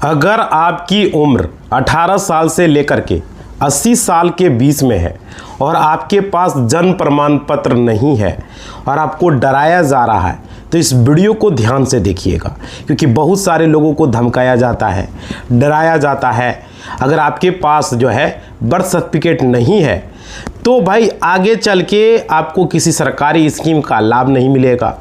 अगर आपकी उम्र 18 साल से लेकर के 80 साल के बीच में है और आपके पास जन्म प्रमाण पत्र नहीं है और आपको डराया जा रहा है तो इस वीडियो को ध्यान से देखिएगा, क्योंकि बहुत सारे लोगों को धमकाया जाता है, डराया जाता है। अगर आपके पास जो है बर्थ सर्टिफिकेट नहीं है तो भाई आगे चल के आपको किसी सरकारी स्कीम का लाभ नहीं मिलेगा,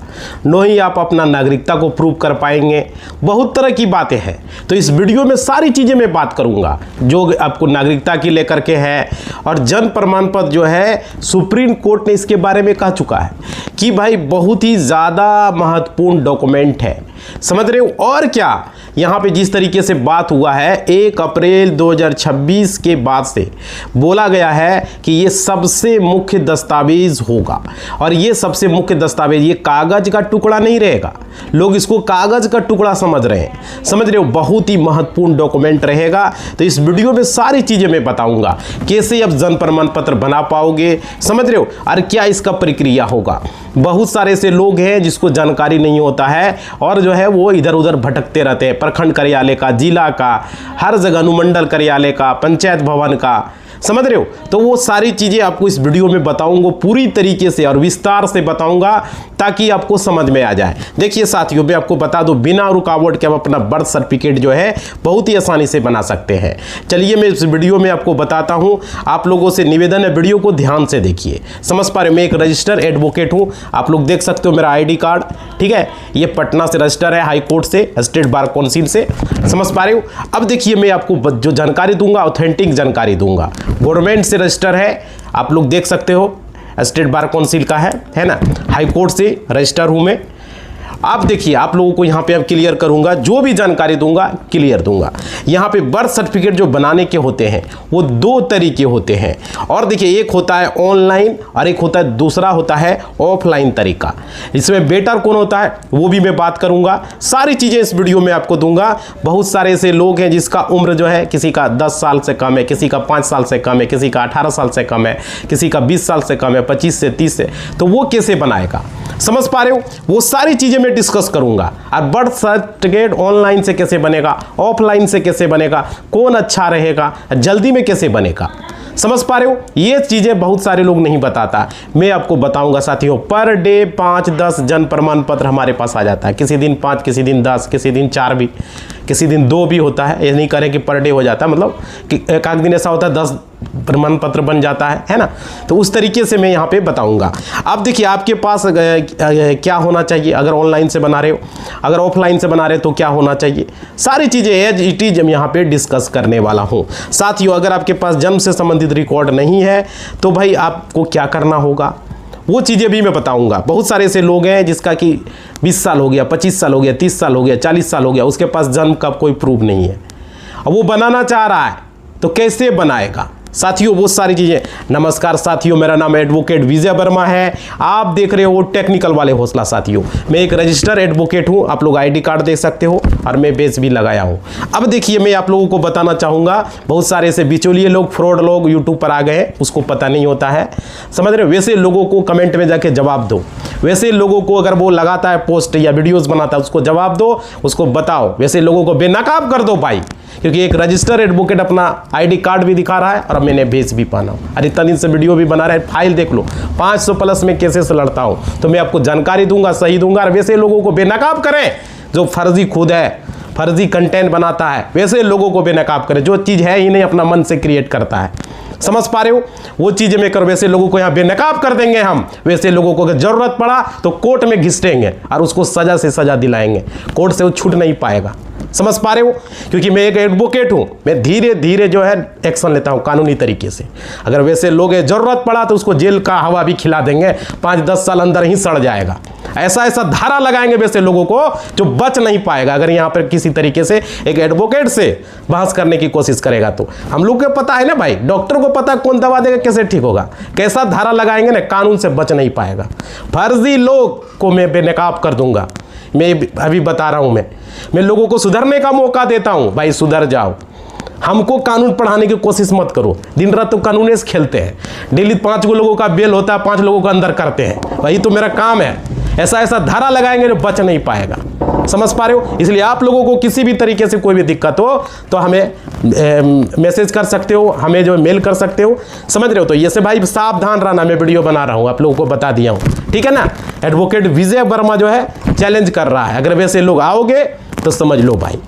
न ही आप अपना नागरिकता को प्रूव कर पाएंगे। बहुत तरह की बातें हैं, तो इस वीडियो में सारी चीज़ें मैं बात करूंगा जो आपको नागरिकता की लेकर के है। और जन्म प्रमाण पत्र जो है सुप्रीम कोर्ट ने इसके बारे में कह चुका है कि भाई बहुत ही ज़्यादा महत्वपूर्ण डॉक्यूमेंट है, समझ रहे हो। और क्या यहाँ पे जिस तरीके से बात हुआ है 1 अप्रैल 2026 के बाद से बोला गया है कि ये सबसे मुख्य दस्तावेज होगा, और ये सबसे मुख्य दस्तावेज ये कागज का टुकड़ा नहीं रहेगा। लोग इसको कागज का टुकड़ा समझ रहे हैं, समझ रहे हो, बहुत ही महत्वपूर्ण डॉक्यूमेंट रहेगा। तो इस वीडियो में सारी चीज़ें मैं बताऊंगा, कैसे आप जन्म प्रमाण पत्र बना पाओगे, समझ रहे हो, और क्या इसका प्रक्रिया होगा। बहुत सारे ऐसे लोग हैं जिसको जानकारी नहीं होता है और जो है वो इधर उधर भटकते रहते हैं, प्रखंड कार्यालय का, जिला का, हर जगह अनुमंडल कार्यालय का, पंचायत भवन का, समझ रहे हो। तो वो सारी चीज़ें आपको इस वीडियो में बताऊंगा, पूरी तरीके से और विस्तार से बताऊंगा ताकि आपको समझ में आ जाए। देखिए साथियों, मैं आपको बता दूं बिना रुकावट के आप अपना बर्थ सर्टिफिकेट जो है बहुत ही आसानी से बना सकते हैं। चलिए मैं इस वीडियो में आपको बताता हूं। आप लोगों से निवेदन है, वीडियो को ध्यान से देखिए। समझ पा रहे, मैं एक रजिस्टर्ड एडवोकेट हूँ। आप लोग देख सकते हो मेरा ID कार्ड, ठीक है। ये पटना से रजिस्टर है, हाई कोर्ट से, स्टेट बार काउंसिल से, समझ पा रहे हो। अब देखिए मैं आपको जो जानकारी दूंगा ऑथेंटिक जानकारी दूंगा। गवर्नमेंट से रजिस्टर है, आप लोग देख सकते हो, स्टेट बार काउंसिल का है ना, हाई कोर्ट से रजिस्टर हूं मैं। आप देखिए, आप लोगों को यहाँ पे अब क्लियर करूंगा, जो भी जानकारी दूंगा क्लियर दूंगा। यहाँ पे बर्थ सर्टिफिकेट जो बनाने के होते हैं वो 2 तरीके होते हैं, और देखिए एक होता है ऑनलाइन और एक होता है दूसरा होता है ऑफलाइन तरीका। इसमें बेटर कौन होता है वो भी मैं बात करूंगा, सारी चीज़ें इस वीडियो में आपको दूंगा। बहुत सारे ऐसे लोग हैं जिसका उम्र जो है किसी का 10 साल से कम है, किसी का 5 साल से कम है, किसी का 18 साल से कम है, किसी का 20 साल से कम है, 25 से 30 से, तो वो कैसे बनाएगा, समझ पा रहे हो। वो सारी चीज़ें मैं डिस्कस करूंगा। और बर्थ सर्टिफिकेट ऑनलाइन से कैसे बनेगा, ऑफलाइन से कैसे बनेगा, कौन अच्छा रहेगा, जल्दी में कैसे बनेगा, समझ पा रहे हो। ये चीज़ें बहुत सारे लोग नहीं बताता, मैं आपको बताऊंगा साथियों। पर डे 5-10 जन्म प्रमाण पत्र हमारे पास आ जाता है, किसी दिन 5, किसी दिन 10, किसी दिन 4 भी, किसी दिन 2 भी होता है। ये नहीं करें कि पर डे हो जाता है, मतलब कि एक दिन ऐसा होता है 10 प्रमाण पत्र बन जाता है ना। तो उस तरीके से मैं यहाँ पे बताऊंगा। अब देखिए आपके पास क्या होना चाहिए अगर ऑनलाइन से बना रहे हो, अगर ऑफलाइन से बना रहे हो तो क्या होना चाहिए, सारी चीज़ें एज इट इज हम यहाँ पे डिस्कस करने वाला हूँ। साथियों, अगर आपके पास जन्म से संबंधित रिकॉर्ड नहीं है तो भाई आपको क्या करना होगा वो चीज़ें भी मैं बताऊंगा। बहुत सारे ऐसे लोग हैं जिसका कि 20 साल हो गया, 25 साल हो गया, 30 साल हो गया, 40 साल हो गया, उसके पास जन्म का कोई प्रूफ नहीं है, अब वो बनाना चाह रहा है तो कैसे बनाएगा साथियों, बहुत सारी चीज़ें। नमस्कार साथियों, मेरा नाम एडवोकेट विजय वर्मा है, आप देख रहे हो टेक्निकल वाले हौसला। साथियों, मैं एक रजिस्टर्ड एडवोकेट हूं, आप लोग ID कार्ड देख सकते हो और मैं बेच भी लगाया हूं। अब देखिए मैं आप लोगों को बताना चाहूँगा, बहुत सारे ऐसे बिचौलिए लोग, फ्रॉड लोग यूट्यूब पर आ गए हैं, उसको पता नहीं होता है, समझ रहे हो। वैसे लोगों को कमेंट में जाके जवाब दो, वैसे लोगों को अगर वो लगाता है पोस्ट या वीडियोज़ बनाता है उसको जवाब दो, उसको बताओ, वैसे लोगों को बेनकाब कर दो भाई, क्योंकि एक रजिस्टर्ड एडवोकेट अपना ID कार्ड भी दिखा रहा है और मैंने बेच भी पाना हूँ। अरे इतना दिन से वीडियो भी बना रहा है, फाइल देख लो, 500 प्लस में कैसे से लड़ता हूँ। तो मैं आपको जानकारी दूंगा, सही दूंगा। और वैसे लोगों को बेनकाब करें जो फर्जी खुद है, फर्जी कंटेंट बनाता है, वैसे लोगों को बेनकाब करें जो चीज़ है ही नहीं, अपना मन से क्रिएट करता है, समझ पा रहे हो। वो चीज़ें में कर, वैसे लोगों को यहाँ बेनकाब कर देंगे हम। वैसे लोगों को अगर जरूरत पड़ा तो कोर्ट में घिसटेंगे और उसको सजा से सजा दिलाएंगे, कोर्ट से वो छूट नहीं पाएगा, समझ पा रहे हो। क्योंकि मैं एक एडवोकेट हूं, मैं धीरे धीरे जो है एक्शन लेता हूं कानूनी तरीके से। अगर वैसे लोग जरूरत पड़ा तो उसको जेल का हवा भी खिला देंगे, 5-10 साल अंदर ही सड़ जाएगा। ऐसा ऐसा धारा लगाएंगे वैसे लोगों को जो बच नहीं पाएगा अगर यहाँ पर किसी तरीके से एक एडवोकेट से बहस करने की कोशिश करेगा। तो हम लोग को पता है ना भाई, डॉक्टर को पता है कौन दवा देगा, कैसे ठीक होगा, कैसा धारा लगाएंगे ना, कानून से बच नहीं पाएगा। फर्जी लोग को मैं बेनकाब कर दूंगा, मैं अभी बता रहा हूं। मैं लोगों को सुधरने का मौका देता हूं, भाई सुधर जाओ। हमको कानून पढ़ाने की कोशिश मत करो, दिन रात तो कानून से खेलते हैं। डेली 5 लोगों का बेल होता है, 5 लोगों को अंदर करते हैं, वही तो मेरा काम है। ऐसा ऐसा धारा लगाएंगे जो बच नहीं पाएगा, समझ पा रहे हो? इसलिए आप लोगों को किसी भी तरीके से कोई भी दिक्कत हो तो हमें मैसेज कर सकते हो, हमें जो मेल कर सकते हो, समझ रहे हो? तो ये से भाई सावधान रहना, मैं वीडियो बना रहा हूँ, आप लोगों को बता दिया हूँ, ठीक है ना। एडवोकेट विजय वर्मा जो है चैलेंज कर रहा है, अगर वैसे लोग आओगे तो समझ लो भाई,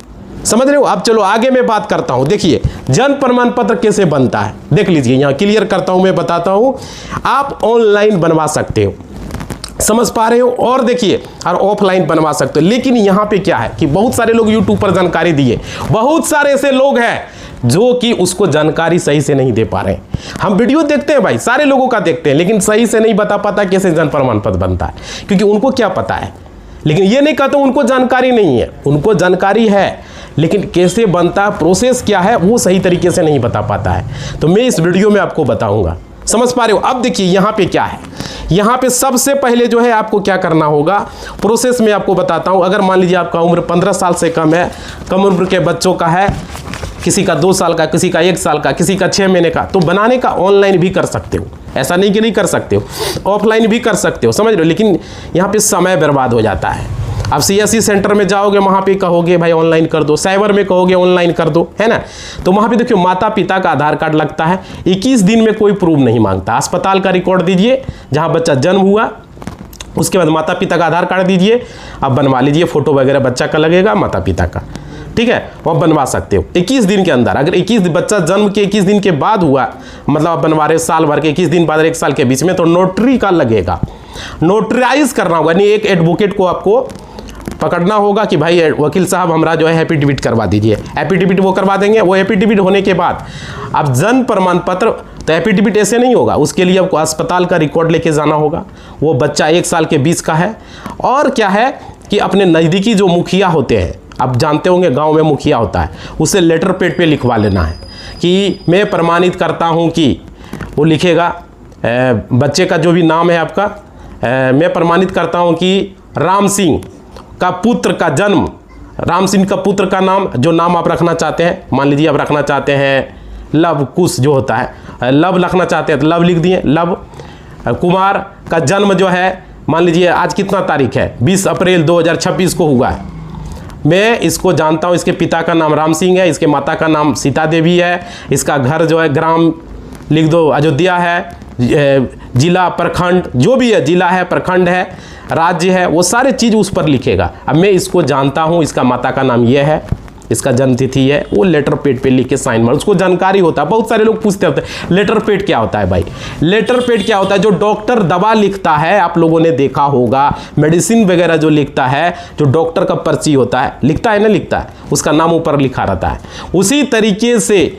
समझ रहे हो? अब चलो आगे मैं बात करता हूं। देखिए जन्म प्रमाण पत्र कैसे बनता है, देख लीजिए, यहां क्लियर करता हूं, मैं बताता हूं। आप ऑनलाइन बनवा सकते हो, समझ पा रहे हो? और देखिए, और ऑफलाइन बनवा सकते हो। लेकिन यहां पे क्या है कि बहुत सारे लोग यूट्यूब पर जानकारी दिए, बहुत सारे ऐसे लोग हैं जो कि उसको जानकारी सही से नहीं दे पा रहे हैं। हम वीडियो देखते हैं भाई, सारे लोगों का देखते हैं, लेकिन सही से नहीं बता पाता कैसे जन्म प्रमाण पत्र बनता है, क्योंकि उनको क्या पता है। लेकिन ये नहीं कहता उनको जानकारी नहीं है, उनको जानकारी है, लेकिन कैसे बनता है, प्रोसेस क्या है, वो सही तरीके से नहीं बता पाता है। तो मैं इस वीडियो में आपको बताऊंगा, समझ पा रहे हो? अब देखिए यहाँ पे क्या है, यहाँ पे सबसे पहले जो है आपको क्या करना होगा, प्रोसेस में आपको बताता हूँ। अगर मान लीजिए आपका उम्र 15 साल से कम है, कम उम्र के बच्चों का है, किसी का 2 साल का, किसी का 1 साल का, किसी का 6 महीने का, तो बनाने का ऑनलाइन भी कर सकते हो, ऐसा नहीं कि नहीं कर सकते हो, ऑफलाइन भी कर सकते हो, समझ रहे हो? लेकिन यहाँ पे समय बर्बाद हो जाता है। आप CSC सेंटर में जाओगे, वहाँ पे कहोगे भाई ऑनलाइन कर दो, साइबर में कहोगे ऑनलाइन कर दो, है ना। तो वहाँ पे देखिए माता पिता का आधार कार्ड लगता है, 21 दिन में कोई प्रूफ नहीं मांगता। अस्पताल का रिकॉर्ड दीजिए जहाँ बच्चा जन्म हुआ, उसके बाद माता पिता का आधार कार्ड दीजिए, आप बनवा लीजिए, फोटो वगैरह बच्चा का लगेगा, माता पिता का, ठीक है, वो बनवा सकते हो 21 दिन के अंदर। अगर 21 बच्चा जन्म के 21 दिन के बाद हुआ, मतलब आप बनवा रहे साल भर के 21 दिन बाद 1 साल के बीच में, तो नोटरी का लगेगा, नोटराइज करना होगा, यानी एक एडवोकेट को आपको पकड़ना होगा कि भाई वकील साहब हमारा जो है एफिडेविट करवा दीजिए। एफिडेविट वो करवा देंगे, वो एफिडेविट होने के बाद अब जन्म प्रमाण पत्र, तो एफिडेविट ऐसे नहीं होगा, उसके लिए आपको अस्पताल का रिकॉर्ड लेके जाना होगा, वो बच्चा 1 साल के बीच का है। और क्या है कि अपने नज़दीकी जो मुखिया होते हैं, आप जानते होंगे गांव में मुखिया होता है, उसे लेटर पैड पे लिखवा लेना है कि मैं प्रमाणित करता हूं कि, वो लिखेगा बच्चे का जो भी नाम है आपका, मैं प्रमाणित करता हूं कि राम सिंह का पुत्र का जन्म, राम सिंह का पुत्र का नाम, जो नाम आप रखना चाहते हैं, मान लीजिए आप रखना चाहते हैं लव कुश जो होता है, लव रखना चाहते हैं तो लव लिख दिए, लव कुमार का जन्म जो है, मान लीजिए आज कितना तारीख है, 20 अप्रैल 2026 को हुआ है। मैं इसको जानता हूँ, इसके पिता का नाम राम सिंह है, इसके माता का नाम सीता देवी है, इसका घर जो है ग्राम लिख दो अयोध्या है, जिला प्रखंड जो भी है, जिला है, प्रखंड है, राज्य है, वो सारे चीज़ उस पर लिखेगा। अब मैं इसको जानता हूँ, इसका माता का नाम ये है, इसका जन्म तिथि है, वो लेटर पैड पे लिख के साइन मार, उसको जानकारी होता है। बहुत सारे लोग पूछते होते हैं लेटर पैड क्या होता है भाई, लेटर पैड क्या होता है, जो डॉक्टर दवा लिखता है, आप लोगों ने देखा होगा, मेडिसिन वगैरह जो लिखता है, जो डॉक्टर का पर्ची होता है, लिखता है ना, लिखता है, उसका नाम ऊपर लिखा रहता है। उसी तरीके से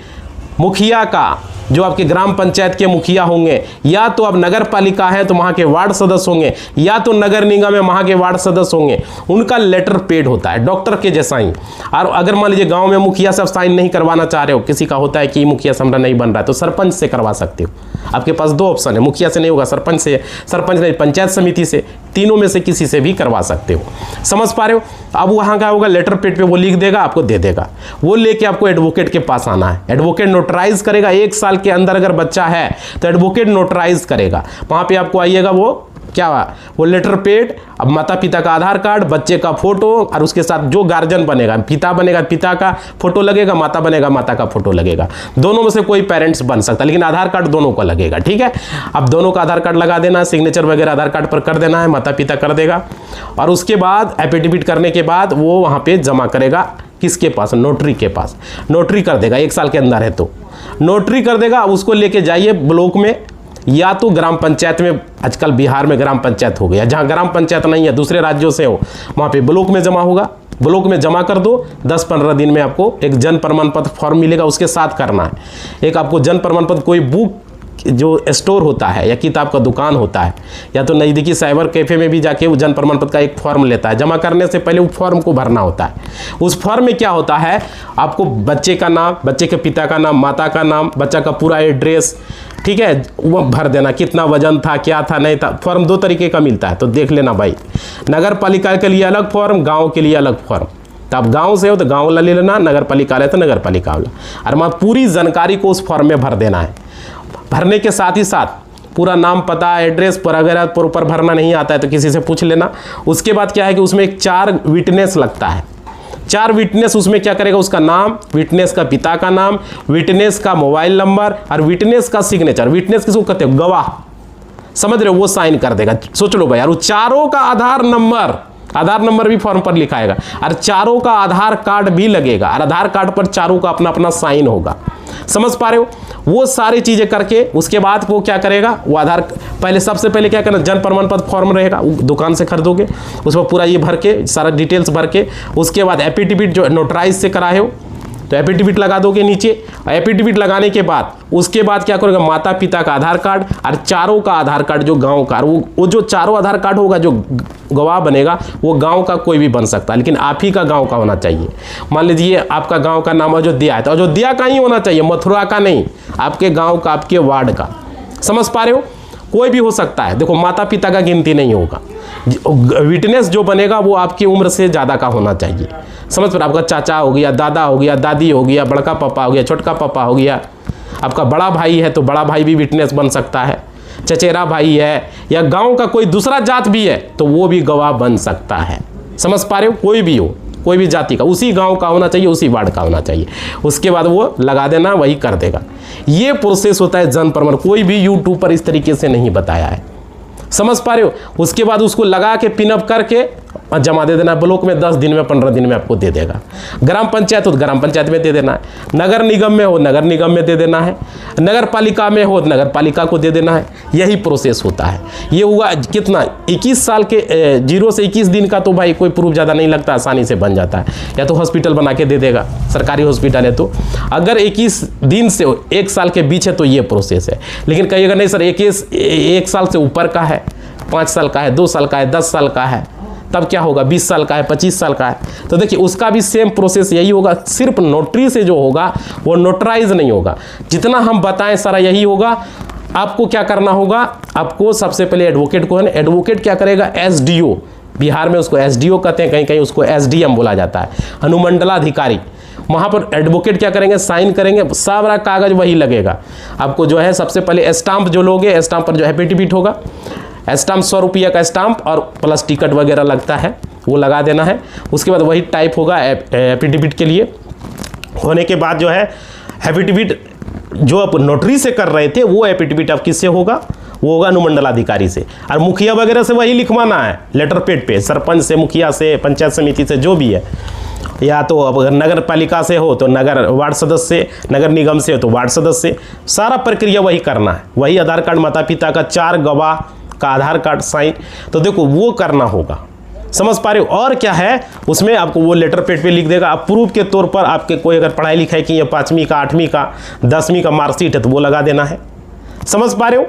मुखिया का, जो आपके ग्राम पंचायत के मुखिया होंगे, या तो अब नगर पालिका है तो वहाँ के वार्ड सदस्य होंगे, या तो नगर निगम है वहाँ के वार्ड सदस्य होंगे, उनका लेटर पैड होता है डॉक्टर के जैसा ही। और अगर मान लीजिए गांव में मुखिया से साइन नहीं करवाना चाह रहे हो, किसी का होता है कि मुखिया से हमारा नहीं बन रहा है, तो सरपंच से करवा सकते हो। आपके पास 2 ऑप्शन है, मुखिया से नहीं होगा, सरपंच से, सरपंच नहीं पंचायत समिति से, तीनों में से किसी से भी करवा सकते हो, समझ पा रहे हो? अब वहाँ का होगा लेटर पैड पे वो लिख देगा, आपको दे देगा, वो लेके आपको एडवोकेट के पास आना है, एडवोकेट नोटराइज करेगा। 1 साल के अंदर अगर बच्चा है तो एडवोकेट नोटराइज करेगा, वहाँ पे आपको आइएगा, वो क्या हुआ, वो लेटर पैड, अब माता पिता का आधार कार्ड, बच्चे का फोटो, और उसके साथ जो गार्जियन बनेगा, पिता बनेगा पिता का फोटो लगेगा, माता बनेगा माता का फोटो लगेगा, दोनों में से कोई पेरेंट्स बन सकता है, लेकिन आधार कार्ड दोनों का लगेगा, ठीक है। अब दोनों का आधार कार्ड लगा देना है, सिग्नेचर वगैरह आधार कार्ड पर कर देना है, माता पिता कर देगा, और उसके बाद एफिडेविट करने के बाद वो वहाँ पे जमा करेगा, किसके पास, नोटरी के पास, नोटरी कर देगा, 1 साल के अंदर है तो नोटरी कर देगा। उसको लेके जाइए ब्लॉक में, या तो ग्राम पंचायत में, आजकल बिहार में ग्राम पंचायत हो गया, जहाँ ग्राम पंचायत नहीं है, दूसरे राज्यों से हो, वहाँ पे ब्लॉक में जमा होगा, ब्लॉक में जमा कर दो, 10-15 दिन में आपको एक जन्म प्रमाण पत्र फॉर्म मिलेगा, उसके साथ करना है। एक आपको जन्म प्रमाण पत्र, कोई बुक जो स्टोर होता है या किताब का दुकान होता है, या तो नज़दीकी साइबर कैफ़े में भी जाके वो जन्म प्रमाण पत्र का एक फॉर्म लेता है, जमा करने से पहले वो फॉर्म को भरना होता है। उस फॉर्म में क्या होता है, आपको बच्चे का नाम, बच्चे के पिता का नाम, माता का नाम, बच्चा का पूरा एड्रेस, ठीक है, वो भर देना, कितना वजन था, क्या था, नहीं था। फॉर्म 2 तरीके का मिलता है, तो देख लेना भाई, नगर पालिका के लिए अलग फॉर्म, गाँव के लिए अलग फॉर्म। तो आप गाँव से हो तो गाँव वाला ले लेना, नगर पालिका है तो नगर पालिका वाला, और पूरी जानकारी को उस फॉर्म में भर देना है। भरने के साथ ही साथ पूरा नाम पता एड्रेस पर अगर प्रॉपर भरना नहीं आता है तो किसी से पूछ लेना। उसके बाद क्या है कि उसमें एक 4 विटनेस लगता है। 4 विटनेस उसमें क्या करेगा, उसका नाम, विटनेस का पिता का नाम, विटनेस का मोबाइल नंबर और विटनेस का सिग्नेचर। विटनेस किसको कहते हैं, गवाह, समझ रहे हो, वो साइन कर देगा। सोच लो भाई यार, वो चारों का आधार नंबर भी फॉर्म पर लिखाएगा और चारों का आधार कार्ड भी लगेगा और आधार कार्ड पर चारों का अपना अपना साइन होगा। समझ पा रहे हो, वो सारी चीजें करके उसके बाद वो क्या करेगा, वो आधार पहले सबसे पहले क्या करना, जन्म प्रमाण पत्र फॉर्म रहेगा, दुकान से खरीदोगे, उसमें पूरा ये भर के सारा डिटेल्स भर के, उसके बाद एफिडेविट जो नोटराइज से कराए हो तो एफिडेविट लगा दोगे नीचे। एफिडेविट लगाने के बाद उसके बाद क्या करोगे, माता पिता का आधार कार्ड और चारों का आधार कार्ड जो गांव का, वो जो चारों आधार कार्ड होगा जो गवाह बनेगा वो गांव का कोई भी बन सकता है, लेकिन आप ही का गांव का होना चाहिए। मान लीजिए आपका गांव का नाम अयोध्या है तो अयोध्या का ही होना चाहिए, मथुरा का नहीं, आपके गाँव का, आपके वार्ड का। समझ पा रहे हो, कोई भी हो सकता है। देखो माता पिता का गिनती नहीं होगा, विटनेस जो बनेगा वो आपकी उम्र से ज़्यादा का होना चाहिए। समझ पर, आपका चाचा हो गया, दादा हो गया, दादी हो गया, बड़का पापा हो गया, छोटका पापा हो गया, आपका बड़ा भाई है तो बड़ा भाई भी विटनेस बन सकता है, चचेरा भाई है या गांव का कोई दूसरा जात भी है तो वो भी गवाह बन सकता है। समझ पा रहे हो, कोई भी हो, कोई भी जाति का, उसी गांव का होना चाहिए, उसी वार्ड का होना चाहिए। उसके बाद वो लगा देना, वही कर देगा। ये प्रोसेस होता है जन्म प्रमाण। कोई भी यूट्यूब पर इस तरीके से नहीं बताया है। समझ पा रहे हो, उसके बाद उसको लगा के पिनअप करके जमा दे देना। ब्लॉक में 10 दिन में 15 दिन में आपको दे देगा। ग्राम पंचायत हो तो ग्राम पंचायत में दे देना है, नगर निगम में हो नगर निगम में दे देना है, नगर पालिका में हो नगर पालिका को दे देना है। यही प्रोसेस होता है। ये हुआ कितना, 21 साल के 0 से 21 दिन का तो भाई कोई प्रूफ ज़्यादा नहीं लगता, आसानी से बन जाता है। या तो हॉस्पिटल बना के दे देगा, सरकारी हॉस्पिटल है तो। अगर 21 दिन से 1 साल के बीच है तो ये प्रोसेस है। लेकिन कहिएगा नहीं सर 1 साल से ऊपर का है, 5 साल का है, 2 साल का है, 10 साल का है, तब क्या होगा, 20 साल का है, 25 साल का है, तो देखिए उसका भी सेम प्रोसेस यही होगा। सिर्फ नोटरी से जो होगा वो नोटराइज नहीं होगा। जितना हम बताएं सारा यही होगा। आपको क्या करना होगा, आपको सबसे पहले एडवोकेट को है ना, एडवोकेट क्या करेगा, एसडीओ, बिहार में उसको एसडीओ कहते हैं, कहीं कहीं उसको एसडीएम बोला जाता है, अनुमंडलाधिकारी। वहाँ पर एडवोकेट क्या करेंगे, साइन करेंगे, सारा कागज वही लगेगा। आपको जो है सबसे पहले स्टाम्प जो लोगे, स्टाम्प पर जो एफिडेविट होगा, स्टाम्प 100 रुपये का स्टाम्प और प्लस टिकट वगैरह लगता है, वो लगा देना है। उसके बाद वही टाइप होगा एफिडेविट के लिए। होने के बाद जो है एफिडेविट जो आप नोटरी से कर रहे थे वो एफिडेविट आप किससे होगा, वो होगा अनुमंडलाधिकारी से। और मुखिया वगैरह से वही लिखवाना है लेटर पेड पे, सरपंच से, मुखिया से, पंचायत समिति से, जो भी है। या तो अब अगर नगर पालिका से हो तो नगर वार्ड सदस्य, नगर निगम से हो तो वार्ड सदस्य, सारा प्रक्रिया वही करना है। वही आधार कार्ड, माता पिता का 4 गवाह का आधार कार्ड साइन, तो देखो वो करना होगा। समझ पा रहे हो। और क्या है उसमें आपको वो लेटर पेड पे लिख देगा। आप प्रूफ के तौर पर आपके कोई अगर पढ़ाई लिखाई की है, 5वीं का, 8वीं का, 10वीं का मार्कशीट है तो वो लगा देना है। समझ पा रहे हो।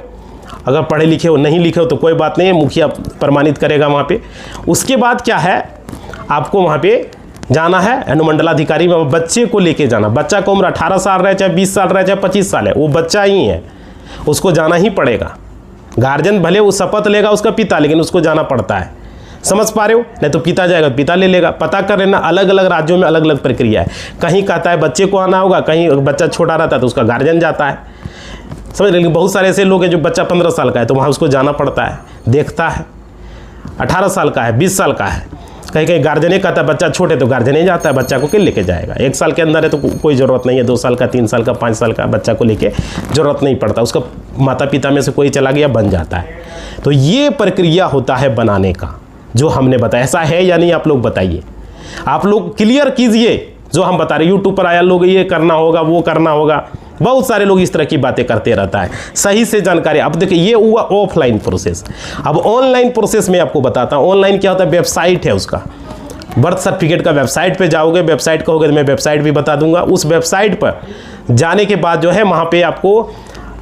अगर पढ़े लिखे हो, नहीं लिखे हो तो कोई बात नहीं है, मुखिया प्रमाणित करेगा वहाँ पे। उसके बाद क्या है, आपको वहाँ पे जाना है अनुमंडलाधिकारी में, बच्चे को लेके जाना। बच्चा का उम्र 18 साल रहे, चाहे 20 साल रहे, चाहे 25 साल है, वो बच्चा ही है, उसको जाना ही पड़ेगा। गार्जियन भले वो शपथ लेगा उसका पिता, लेकिन उसको जाना पड़ता है। समझ पा रहे हो। नहीं तो पिता जाएगा, पिता ले लेगा। पता कर लेना, अलग अलग राज्यों में अलग अलग प्रक्रिया है। कहीं कहता है बच्चे को आना होगा, कहीं बच्चा छोटा रहता है तो उसका गार्जियन जाता है। समझ। लेकिन बहुत सारे ऐसे लोग हैं जो बच्चा 15 साल का है तो वहाँ उसको जाना पड़ता है, देखता है। 18 साल का है, 20 साल का है, कहीं कहीं गार्जियन कहता है बच्चा छोटे तो गार्जियन ही जाता है, बच्चा को क्यों लेके जाएगा। 1 साल के अंदर है तो कोई ज़रूरत नहीं है, 2 साल का, 3 साल का, 5 साल का बच्चा को लेके ज़रूरत नहीं पड़ता, उसका माता पिता में से कोई चला गया बन जाता है। तो ये प्रक्रिया होता है बनाने का, जो हमने बताया। ऐसा है या नहीं आप लोग बताइए, आप लोग क्लियर कीजिए जो हम बता रहे। यूट्यूब पर आया लोग ये करना होगा, वो करना होगा, बहुत सारे लोग इस तरह की बातें करते रहता है। सही से जानकारी। अब देखिए ये हुआ ऑफलाइन प्रोसेस। अब ऑनलाइन प्रोसेस में आपको बताता हूँ। ऑनलाइन क्या होता है, वेबसाइट है उसका, बर्थ सर्टिफिकेट का वेबसाइट पे जाओगे, वेबसाइट कहोगे तो मैं वेबसाइट भी बता दूंगा। उस वेबसाइट पर जाने के बाद जो है वहाँ पे आपको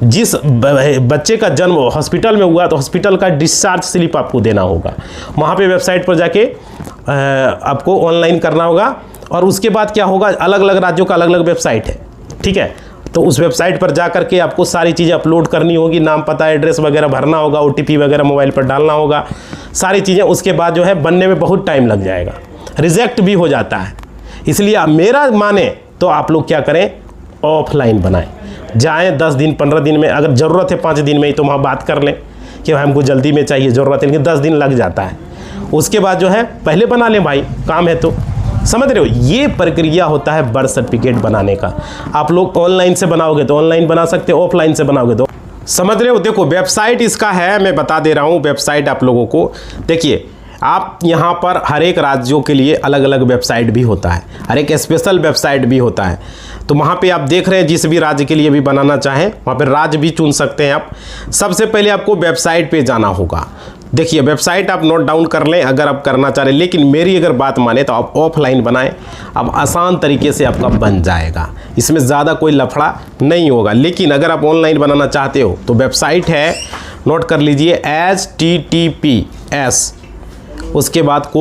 जिस बच्चे का जन्म हॉस्पिटल में हुआ तो हॉस्पिटल का डिस्चार्ज स्लिप आपको देना होगा। वहाँ पे वेबसाइट पर जाके आपको ऑनलाइन करना होगा। और उसके बाद क्या होगा, अलग अलग राज्यों का अलग अलग वेबसाइट है, ठीक है। तो उस वेबसाइट पर जा करके आपको सारी चीज़ें अपलोड करनी होगी, नाम पता एड्रेस वगैरह भरना होगा, OTP वगैरह मोबाइल पर डालना होगा, सारी चीज़ें। उसके बाद जो है बनने में बहुत टाइम लग जाएगा, रिजेक्ट भी हो जाता है। इसलिए मेरा माने तो आप लोग क्या करें, ऑफलाइन बनाएं। जाएं 10 दिन 15 दिन में, अगर ज़रूरत है 5 दिन में ही तो वहाँ बात कर लें कि हमको जल्दी में चाहिए, ज़रूरत है, लेकिन 10 दिन लग जाता है। उसके बाद जो है पहले बना लें भाई, काम है तो। समझ रहे हो, ये प्रक्रिया होता है बर्थ सर्टिफिकेट बनाने का। आप लोग ऑनलाइन से बनाओगे तो ऑनलाइन बना सकते हो, ऑफलाइन से बनाओगे तो। समझ रहे हो, देखो वेबसाइट इसका है, मैं बता दे रहा हूँ वेबसाइट आप लोगों को। देखिए आप यहाँ पर हर एक राज्यों के लिए अलग अलग वेबसाइट भी होता है, हर एक स्पेशल वेबसाइट भी होता है। तो वहाँ पे आप देख रहे हैं, जिस भी राज्य के लिए भी बनाना चाहें वहाँ पे राज्य भी चुन सकते हैं आप। सबसे पहले आपको वेबसाइट पे जाना होगा। देखिए वेबसाइट आप नोट डाउन कर लें अगर आप करना चाह रहे हैं, लेकिन मेरी अगर बात माने तो आप ऑफलाइन बनाएं, अब आसान तरीके से आपका बन जाएगा, इसमें ज़्यादा कोई लफड़ा नहीं होगा। लेकिन अगर आप ऑनलाइन बनाना चाहते हो तो वेबसाइट है, नोट कर लीजिए, https उसके बाद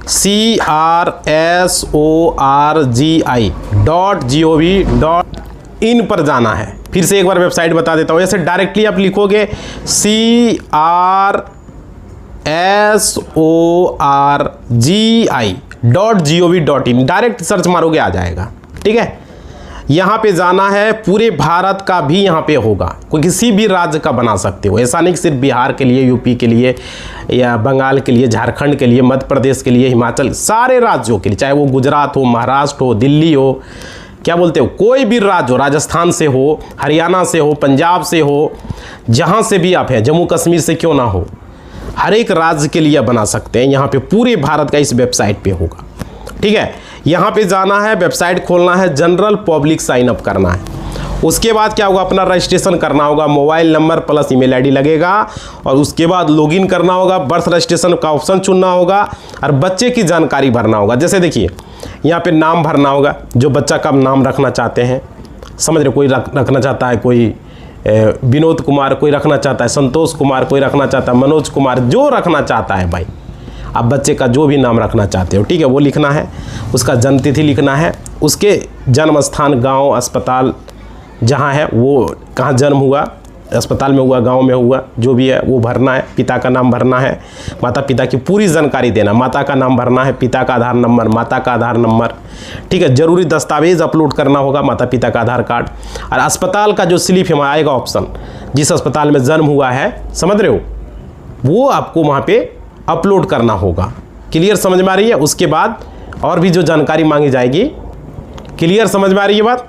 CRSORGI.gov.in पर जाना है। फिर से एक बार वेबसाइट बता देता हूँ, ऐसे डायरेक्टली आप लिखोगे CRSORGI.gov.in, डायरेक्ट सर्च मारोगे आ जाएगा। ठीक है, यहाँ पे जाना है, पूरे भारत का भी यहाँ पे होगा, कोई किसी भी राज्य का बना सकते हो, ऐसा नहीं कि सिर्फ बिहार के लिए, यूपी के लिए या बंगाल के लिए, झारखंड के लिए, मध्य प्रदेश के लिए, हिमाचल, सारे राज्यों के लिए, चाहे वो गुजरात हो, महाराष्ट्र हो, दिल्ली हो, क्या बोलते हो, कोई भी राज्य हो, राजस्थान से हो, हरियाणा से हो, पंजाब से हो, जहाँ से भी आप हैं, जम्मू कश्मीर से क्यों ना हो, हर एक राज्य के लिए बना सकते हैं। यहाँ पे पूरे भारत का इस वेबसाइट पे होगा। ठीक है, यहाँ पे जाना है, वेबसाइट खोलना है, जनरल पब्लिक साइन अप करना है। उसके बाद क्या होगा, अपना रजिस्ट्रेशन करना होगा, mobile number plus email ID लगेगा, और उसके बाद लॉगिन करना होगा, बर्थ रजिस्ट्रेशन का ऑप्शन चुनना होगा और बच्चे की जानकारी भरना होगा। जैसे देखिए यहाँ पे नाम भरना होगा, जो बच्चा का नाम रखना चाहते हैं, समझ रहे, कोई रखना चाहता है कोई विनोद कुमार, कोई रखना चाहता है संतोष कुमार, कोई रखना चाहता है मनोज कुमार, जो रखना चाहता है भाई, आप बच्चे का जो भी नाम रखना चाहते हो, ठीक है, वो लिखना है। उसका जन्म तिथि लिखना है, उसके जन्म स्थान, गांव, अस्पताल जहां है, वो कहां जन्म हुआ, अस्पताल में हुआ, गांव में हुआ, जो भी है वो भरना है। पिता का नाम भरना है, माता पिता की पूरी जानकारी देना, माता का नाम भरना है, पिता का आधार नंबर, माता का आधार नंबर, ठीक है। जरूरी दस्तावेज अपलोड करना होगा, माता पिता का आधार कार्ड, और अस्पताल का जो स्लिप है आएगा ऑप्शन, जिस अस्पताल में जन्म हुआ है, समझ रहे हो, वो आपको वहाँ पे अपलोड करना होगा। क्लियर समझ में आ रही है? उसके बाद और भी जो जानकारी मांगी जाएगी, क्लियर समझ में आ रही है बात?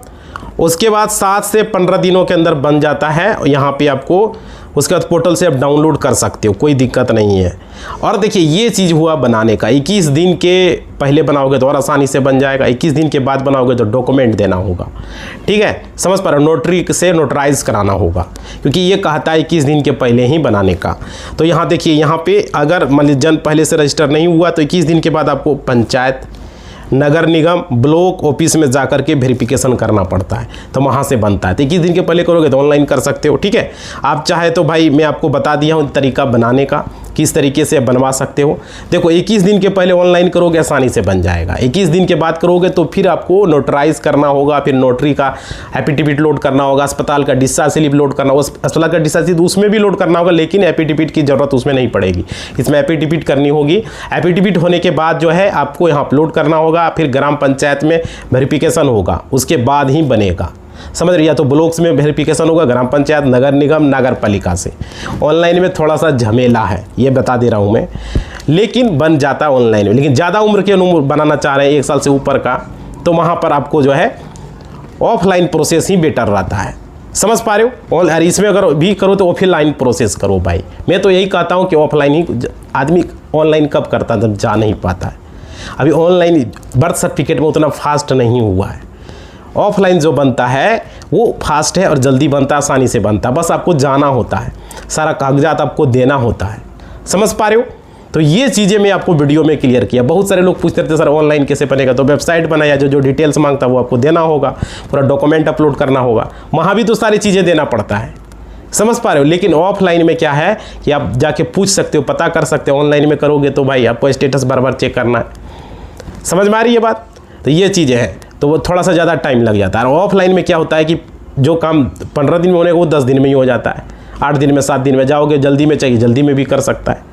उसके बाद 7 से 15 दिनों के अंदर बन जाता है यहाँ पे आपको। उसके बाद पोर्टल से आप डाउनलोड कर सकते हो, कोई दिक्कत नहीं है। और देखिए ये चीज़ हुआ बनाने का, 21 दिन के पहले बनाओगे तो और आसानी से बन जाएगा, 21 दिन के बाद बनाओगे तो डॉक्यूमेंट देना होगा, ठीक है, समझ पा रहे हो, नोटरी से नोटराइज कराना होगा, क्योंकि ये कहता है 21 दिन के पहले ही बनाने का। तो यहाँ देखिए, यहाँ पे अगर मान लीजिए जन्म पहले से रजिस्टर नहीं हुआ तो 21 दिन के बाद आपको पंचायत, नगर निगम, ब्लॉक ऑफिस में जाकर के वेरिफिकेशन करना पड़ता है, तो वहाँ से बनता है। तो 21 दिन के पहले करोगे तो ऑनलाइन कर सकते हो, ठीक है। आप चाहे तो भाई मैं आपको बता दिया हूँ तरीका बनाने का, किस तरीके से बनवा सकते हो। देखो 21 दिन के पहले ऑनलाइन करोगे आसानी से बन जाएगा, 21 दिन के बाद करोगे तो फिर आपको नोटराइज करना होगा, फिर नोटरी का एफिडेविट लोड करना होगा, अस्पताल का डिस्चार्ज स्लिप लोड करना होगा, अस्पताल का डिस्चार्ज स्लिप उसमें भी लोड करना होगा, लेकिन एफिडेविट की जरूरत उसमें नहीं पड़ेगी, इसमें एफिडेविट करनी होगी। एफिडेविट होने के बाद जो है आपको यहाँ अपलोड करना होगा, फिर ग्राम पंचायत में वेरिफिकेशन होगा, उसके बाद ही बनेगा, समझ रही है। तो ब्लॉक्स में वेरिफिकेशन होगा, ग्राम पंचायत, नगर निगम, नगर पालिका से। ऑनलाइन में थोड़ा सा झमेला है, ये बता दे रहा हूँ मैं, लेकिन बन जाता है ऑनलाइन में। लेकिन ज़्यादा उम्र के बनाना चाह रहे हैं, 1 साल से ऊपर का, तो वहाँ पर आपको जो है ऑफलाइन प्रोसेस ही बेटर रहता है, समझ पा रहे हो। और इसमें अगर भी करो तो ऑफलाइन प्रोसेस करो भाई। मैं तो यही कहता हूँ कि ऑफलाइन ही, आदमी ऑनलाइन कब करता है जब जा नहीं पाता है। अभी ऑनलाइन बर्थ सर्टिफिकेट में उतना फास्ट नहीं हुआ है, ऑफलाइन जो बनता है वो फास्ट है और जल्दी बनता है, आसानी से बनता है, बस आपको जाना होता है, सारा कागजात आपको देना होता है, समझ पा रहे हो। तो ये चीज़ें मैं आपको वीडियो में क्लियर किया। बहुत सारे लोग पूछते थे सर ऑनलाइन कैसे बनेगा, तो वेबसाइट बनाया, जो डिटेल्स मांगता है वो आपको देना होगा, पूरा डॉक्यूमेंट अपलोड करना होगा, वहाँ भी तो सारी चीज़ें देना पड़ता है, समझ पा रहे हो। लेकिन ऑफलाइन में क्या है कि आप जाके पूछ सकते हो, पता कर सकते हो। ऑनलाइन में करोगे तो भाई आपको स्टेटस बार बार चेक करना है, समझ में आ रही है बात। तो ये चीज़ें हैं, तो वो थोड़ा सा ज़्यादा टाइम लग जाता है। और ऑफलाइन में क्या होता है कि जो काम 15 दिन में होने को वो 10 दिन में ही हो जाता है, 8 दिन में, 7 दिन में। जाओगे जल्दी में चाहिए, जल्दी में भी कर सकता है,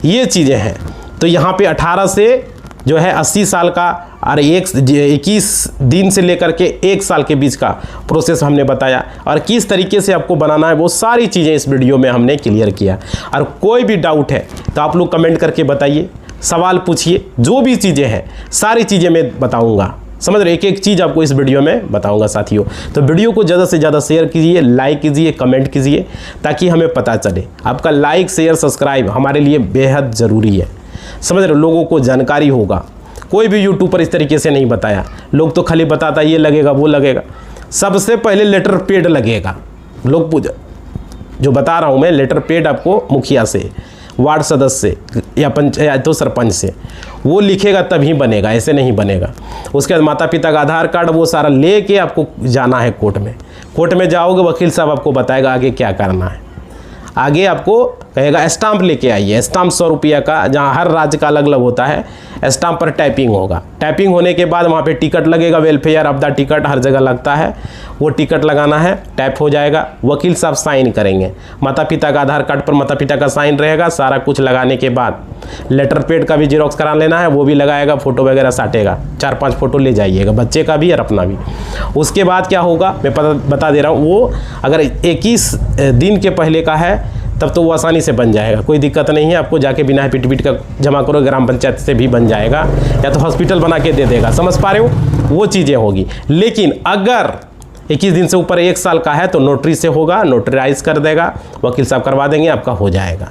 ये चीज़ें हैं। तो यहाँ पे 18 से जो है 80 साल का और 21 दिन से लेकर के 1 साल के बीच का प्रोसेस हमने बताया, और किस तरीके से आपको बनाना है वो सारी चीज़ें इस वीडियो में हमने क्लियर किया। और कोई भी डाउट है तो आप लोग कमेंट करके बताइए, सवाल पूछिए, जो भी चीज़ें हैं सारी चीज़ें मैं बताऊँगा, समझ रहे, एक एक चीज़ आपको इस वीडियो में बताऊंगा साथियों। तो वीडियो को ज़्यादा से ज़्यादा शेयर कीजिए, लाइक कीजिए, कमेंट कीजिए, ताकि हमें पता चले। आपका लाइक शेयर सब्सक्राइब हमारे लिए बेहद ज़रूरी है, समझ रहे, लोगों को जानकारी होगा। कोई भी यूट्यूब पर इस तरीके से नहीं बताया, लोग तो खाली बताता ये लगेगा वो लगेगा। सबसे पहले लेटर पेड लगेगा, लोग पूछा जो बता रहा हूँ मैं, लेटर पेड आपको मुखिया से, वार्ड सदस्य से या पंचायत तो सरपंच से, वो लिखेगा तभी बनेगा, ऐसे नहीं बनेगा। उसके बाद माता पिता का आधार कार्ड वो सारा लेके आपको जाना है कोर्ट में। कोर्ट में जाओगे, वकील साहब आपको बताएगा आगे क्या करना है। आगे आपको कहेगा स्टाम्प लेके आइए, स्टाम्प 100 रुपया का, जहाँ हर राज्य का अलग अलग होता है। स्टाम्प पर टाइपिंग होगा, टाइपिंग होने के बाद वहाँ पे टिकट लगेगा, वेलफेयर ऑफ द टिकट हर जगह लगता है, वो टिकट लगाना है, टाइप हो जाएगा, वकील साहब साइन करेंगे। माता पिता का आधार कार्ड पर माता पिता का साइन रहेगा। सारा कुछ लगाने के बाद लेटर पेड का भी जेरोक्स करा लेना है, वो भी लगाएगा, फ़ोटो वगैरह साटेगा, 4-5 फ़ोटो ले जाइएगा, बच्चे का भी और अपना भी। उसके बाद क्या होगा मैं बता दे रहा हूँ, वो अगर 21 दिन के पहले का है तब तो वो आसानी से बन जाएगा, कोई दिक्कत नहीं है। आपको जाके बिना एफिडेविट का जमा करो, ग्राम पंचायत से भी बन जाएगा, या तो हॉस्पिटल बना के दे देगा, समझ पा रहे हो, वो चीज़ें होगी। लेकिन अगर 21 दिन से ऊपर 1 साल का है तो नोटरी से होगा, नोटराइज कर देगा, वकील साहब करवा देंगे, आपका हो जाएगा,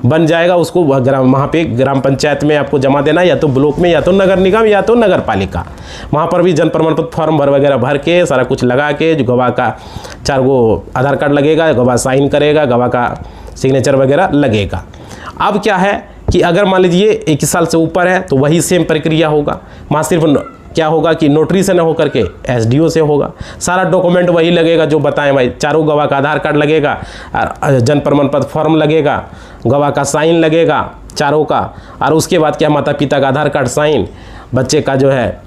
बन जाएगा। उसको वहाँ पे ग्राम पंचायत में आपको जमा देना, या तो ब्लॉक में, या तो नगर निगम, या तो नगर पालिका। वहाँ पर भी जन प्रमाण पत्र फॉर्म वगैरह भर के सारा कुछ लगा के, जो गवाह का 4 गो आधार कार्ड लगेगा, गवाह साइन करेगा, गवाह का सिग्नेचर वगैरह लगेगा। अब क्या है कि अगर मान लीजिए 21 साल से ऊपर है तो वही सेम प्रक्रिया होगा, वहाँ सिर्फ क्या होगा कि नोटरी से न होकर के एसडीओ से होगा। सारा डॉक्यूमेंट वही लगेगा जो बताएं भाई, चारों गवाह का आधार कार्ड लगेगा, जन प्रमाण पत्र फॉर्म लगेगा, गवाह का साइन लगेगा चारों का, और उसके बाद क्या माता पिता का आधार कार्ड साइन, बच्चे का जो है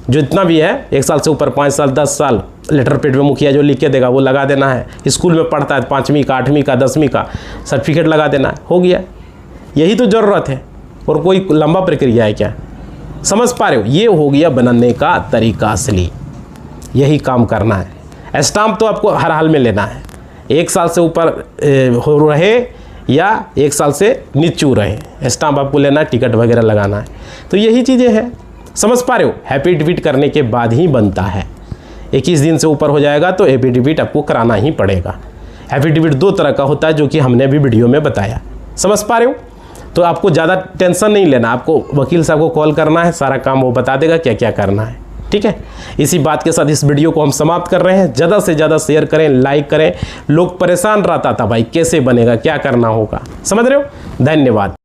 जो इतना भी है 1 साल से ऊपर 5 साल 10 साल लेटर पेड में मुखिया जो लिख के देगा वो लगा देना है। स्कूल में पढ़ता है 5वीं का 8वीं का 10वीं का सर्टिफिकेट लगा देना है, हो गया। यही तो ज़रूरत है, और कोई लंबा प्रक्रिया है क्या, समझ पा रहे हो। ये हो गया बनाने का तरीका असली, यही काम करना है। स्टाम्प तो आपको हर हाल में लेना है, 1 साल से ऊपर हो रहे या 1 साल से नीचू रहे, स्टाम्प आपको लेना है, टिकट वगैरह लगाना है। तो यही चीज़ें हैं, समझ पा रहे हो। एफिडेविट करने के बाद ही बनता है। 21 दिन से ऊपर हो जाएगा तो एफिडेविट आपको कराना ही पड़ेगा। एफिडेविट 2 तरह का होता है, जो कि हमने भी वीडियो में बताया, समझ पा रहे हो। तो आपको ज़्यादा टेंशन नहीं लेना, आपको वकील साहब को कॉल करना है, सारा काम वो बता देगा क्या क्या करना है, ठीक है। इसी बात के साथ इस वीडियो को हम समाप्त कर रहे हैं। ज़्यादा से ज़्यादा शेयर करें, लाइक करें। लोग परेशान रहता था भाई कैसे बनेगा, क्या करना होगा, समझ रहे हो। धन्यवाद।